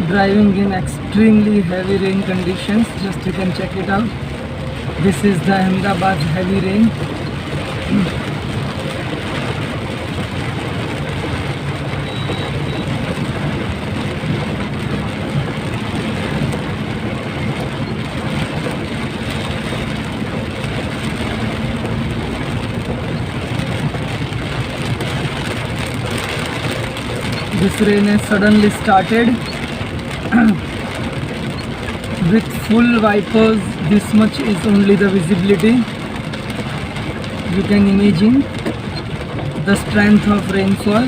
driving in extremely heavy rain conditions. Just you can check it out. This is the Ahmedabad heavy rain. This rain has suddenly started with full wipers. This much is only the visibility. You can imagine the strength of rainfall.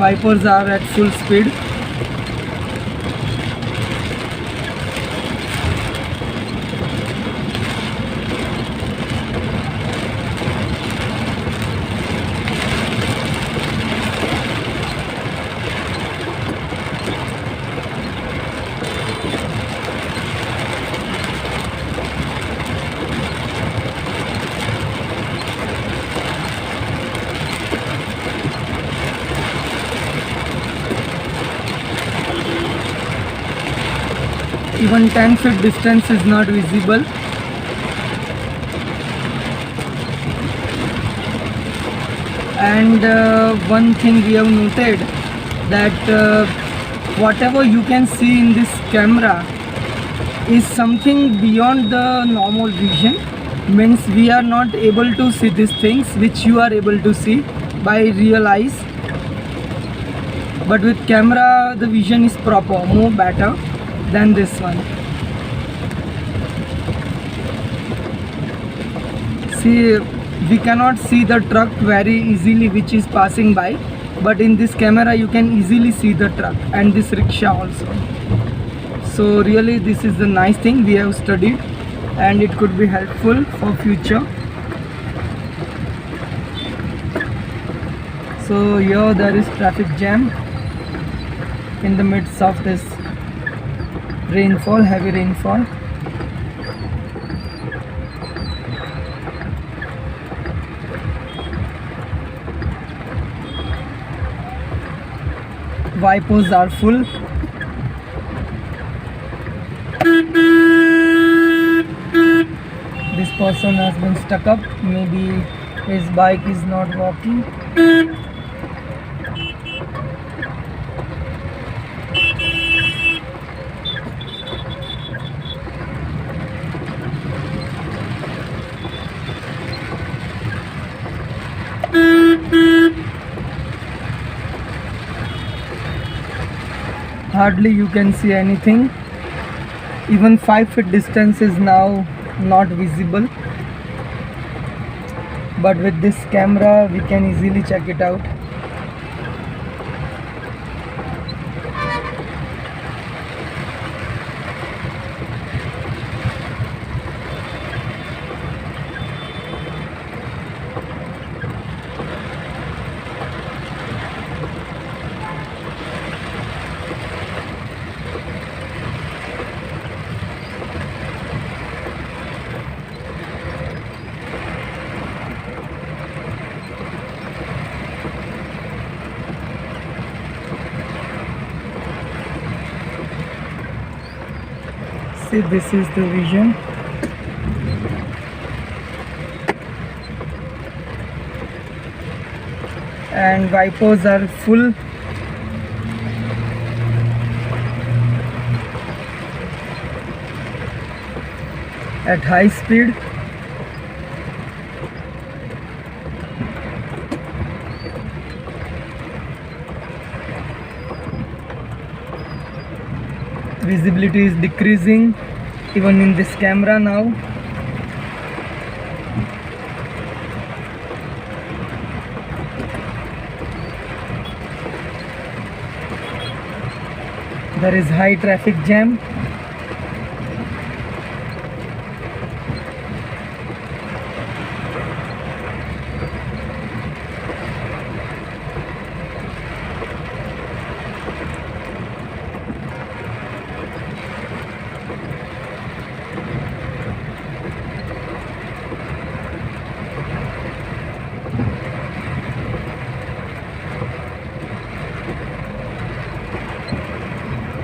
Wipers are at full speed. Even 10 feet distance is not visible. And one thing we have noted that whatever you can see in this camera is something beyond the normal vision. Means we are not able to see these things which you are able to see by real eyes. But with camera the vision is proper, more better than this one. See, we cannot see the truck very easily which is passing by, but in this camera you can easily see the truck and this rickshaw also. So really this is the nice thing we have studied, and it could be helpful for future. So here there is traffic jam in the midst of this rainfall, heavy rainfall. Wipers are full. This person has been stuck up. Maybe his bike is not working. Hardly you can see anything. Even 5 feet distance is now not visible, but with this camera we can easily check it out. See, this is the vision. And wipers are full. At high speed. Visibility is decreasing even in this camera now. There is high traffic jam.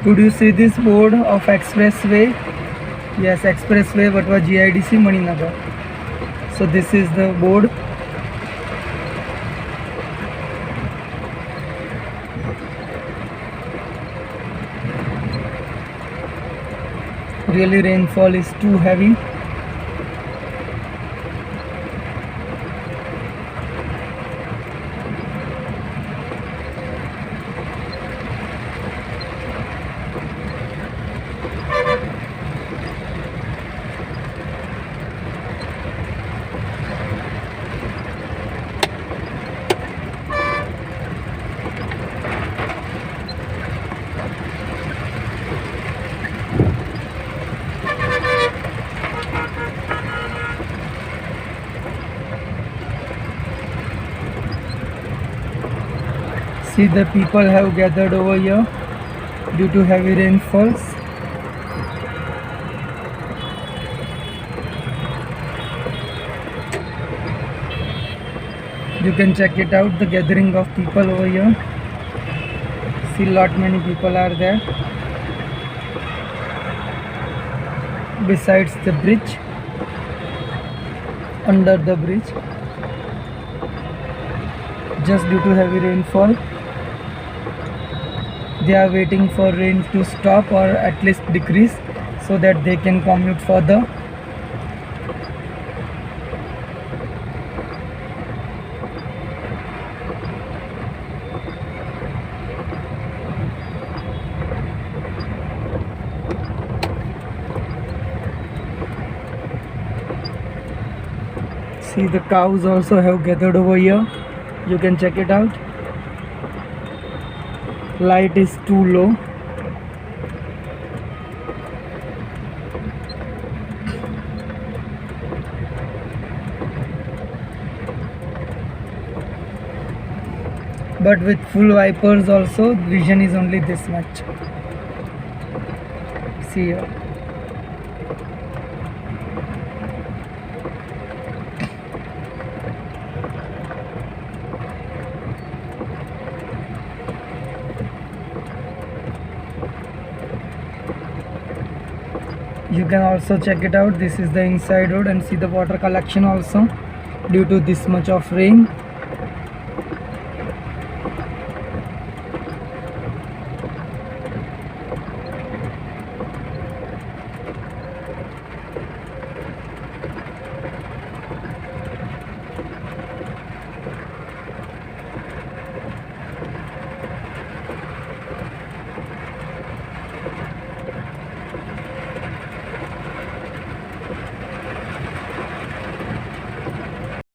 Could you see this board of expressway? Yes, expressway Vatva GIDC Maninagar. So this is the board. Really rainfall is too heavy. See, the people have gathered over here due to heavy rainfalls. You can check it out, the gathering of people over here. See, lot many people are there. Besides the bridge, under the bridge, just due to heavy rainfall, they are waiting for rain to stop or at least decrease so that they can commute further. See, the cows also have gathered over here. You can check it out. Light is too low. But with full wipers also, vision is only this much. See here. You can also check it out. This is the inside road and see the water collection also due to this much of rain.